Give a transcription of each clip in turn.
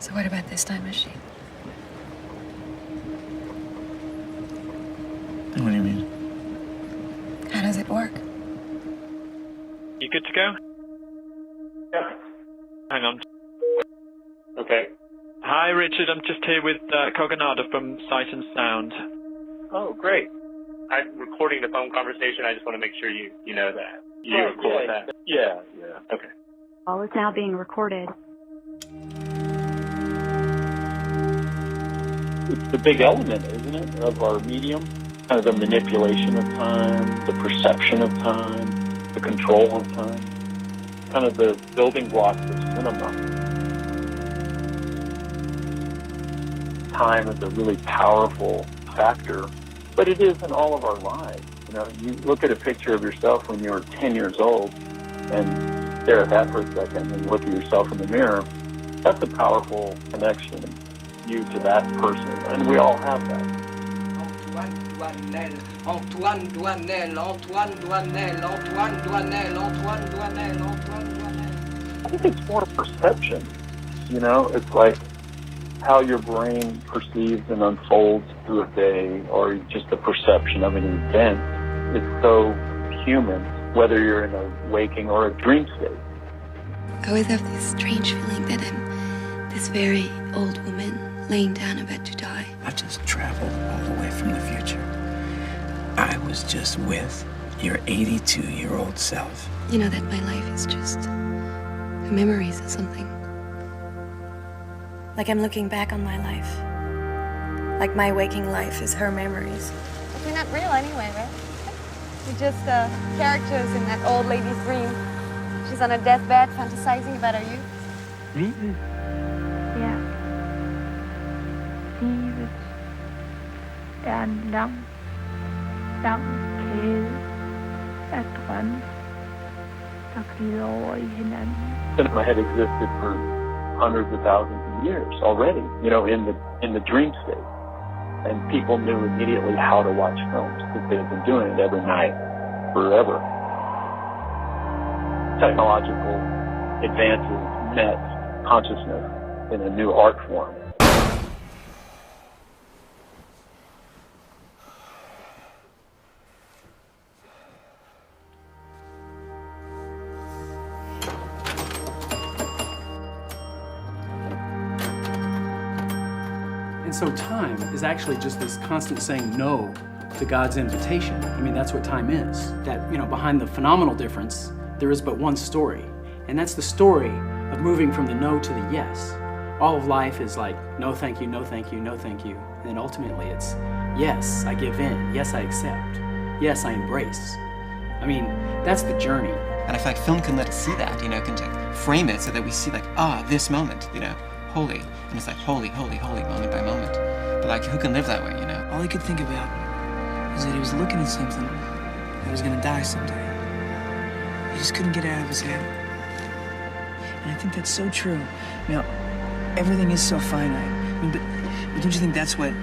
So what about this time machine? What do you mean? How does it work? You good to go? Yeah. Hang on. Okay. Hi, Richard. I'm just here with Kogonada from Sight&Sound. Oh, great. I'm recording the phone conversation. I just want to make sure you know that. You're cool with that? Yeah. Okay. All is now being recorded. It's the big element, isn't it, of our medium? Kind of the manipulation of time, the perception of time, the control of time. Kind of the building blocks of cinema. Time is a really powerful factor, but it is in all of our lives. You know, you look at a picture of yourself when you were 10 years old and stare at that for a second and look at yourself in the mirror. That's a powerful connection, you to that person, and we all have that. Antoine Douanel. I think it's more perception, you know? It's like how your brain perceives and unfolds through a day, or just the perception of an event. It's so human, whether you're in a waking or a dream state. I always have this strange feeling that I'm this very old woman laying down about to die. I've just traveled all the way from the future. I was just with your 82-year-old self. You know that my life is just her memories or something. Like I'm looking back on my life. Like my waking life is her memories. But we're not real anyway, right? We're just characters in that old lady's dream. She's on a deathbed fantasizing about her youth. Ja. Livet en lang kæde af drømme, der glider over i hinanden. Cinema had existed for hundreds of thousands of years already, you know, in the dream state. And people knew immediately how to watch films because they had been doing it every night forever. Technological advances met consciousness in a new art form. And so time is actually just this constant saying no to God's invitation. I mean, that's what time is. That, you know, behind the phenomenal difference, there is but one story. And that's the story of moving from the no to the yes. All of life is like, no thank you, no thank you, no thank you. And then ultimately it's, yes, I give in. Yes, I accept. Yes, I embrace. I mean, that's the journey. And I feel like film can let us see that, you know, can frame it so that we see like, this moment, you know, holy. And it's like holy, holy, holy, moment by moment. But like, who can live that way, you know? All he could think about was that he was looking at something that was gonna die someday. He just couldn't get it out of his head. And I think that's so true. Now, everything is so finite. I mean, but don't you think that's what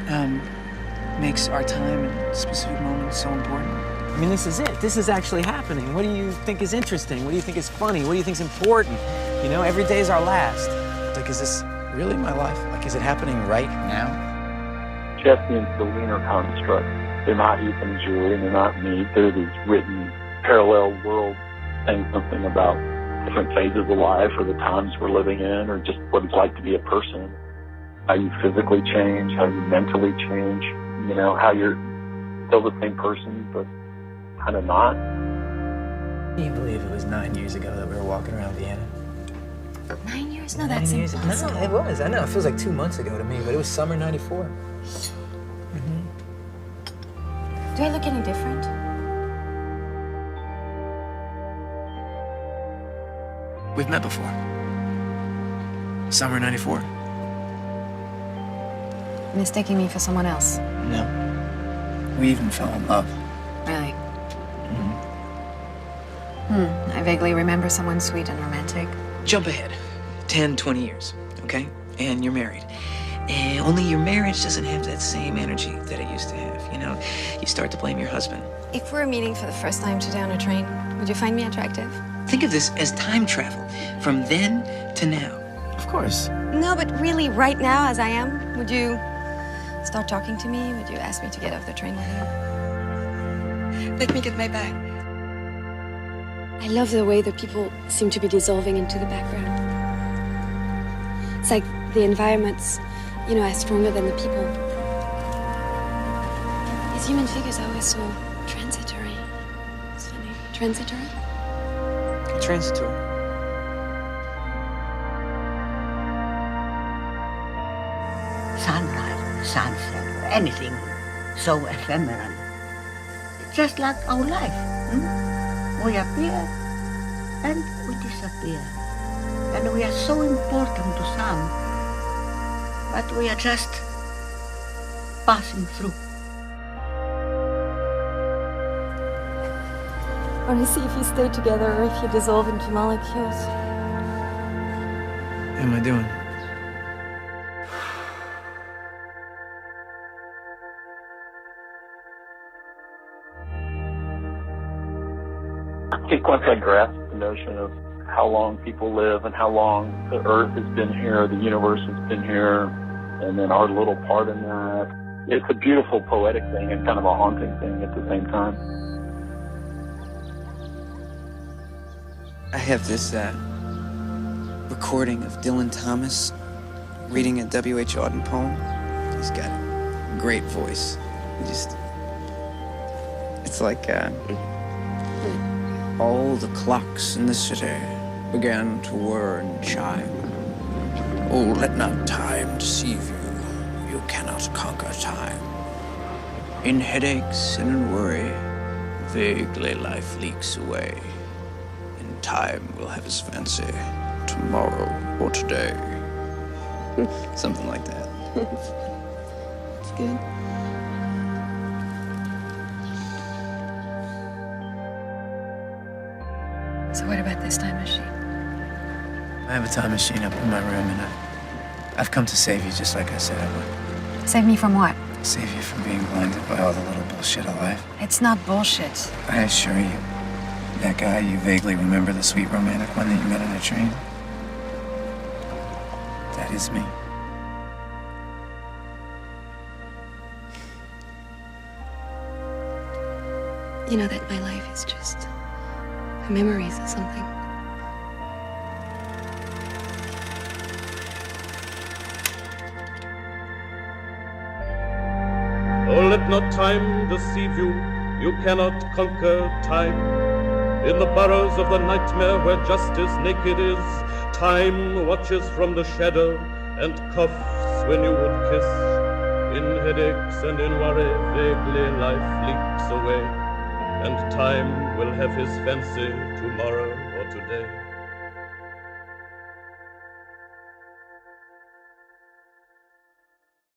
makes our time and specific moments so important? I mean, this is it. This is actually happening. What do you think is interesting? What do you think is funny? What do you think is important? You know, every day is our last. Like, is this really my life? Like, is it happening right now? Jesse and Celine are constructs. They're not Ethan and Julie, and they're not me. They're these written parallel worlds saying something about different phases of life or the times we're living in or just what it's like to be a person. How you physically change, how you mentally change, you know, how you're still the same person but kind of not. Can you believe it was 9 years ago that we were walking around Vienna? 9 years? No, that's impossible. No, it was. I know. It feels like 2 months ago to me, but it was summer '94. Do I look any different? We've met before. Summer '94. Mistaking me for someone else? No. We even fell in love. Really? I vaguely remember someone sweet and romantic. Jump ahead 10, 20 years, okay? And you're married. And only your marriage doesn't have that same energy that it used to have, you know? You start to blame your husband. If we're meeting for the first time today on a train, would you find me attractive? Think of this as time travel, from then to now. Of course. No, but really, right now, as I am, would you start talking to me? Would you ask me to get off the train with you? Let me get my bag. I love the way the people seem to be dissolving into the background. It's like the environments, are stronger than the people. These human figures are always so transitory. It's funny. Transitory? Transitory. Sunrise, sunset, anything so ephemeral. Just like our life. We appear and we disappear. And we are so important to some, but we are just passing through. I want to see if you stay together or if you dissolve into molecules. How am I doing? I think once I grasped the notion of how long people live and how long the Earth has been here, the universe has been here, and then our little part in that, it's a beautiful poetic thing and kind of a haunting thing at the same time. I have this recording of Dylan Thomas reading a W.H. Auden poem. He's got a great voice. It's like all the clocks in the city began to whir and chime. Oh, let not time deceive you. You cannot conquer time. In headaches and in worry, vaguely life leaks away. In time will have his fancy, tomorrow or today. Something like that. It's good. So what about this time machine? I have a time machine up in my room, and I've come to save you just like I said I would. Save me from what? Save you from being blinded by all the little bullshit of life. It's not bullshit. I assure you, that guy you vaguely remember, the sweet romantic one that you met on a train? That is me. You know that my life is just memories or something. Oh, let not time deceive you. You cannot conquer time. In the burrows of the nightmare where justice naked is, time watches from the shadow and coughs when you would kiss. In headaches and in worry, vaguely life leaks away, and time will have his fancy tomorrow or today.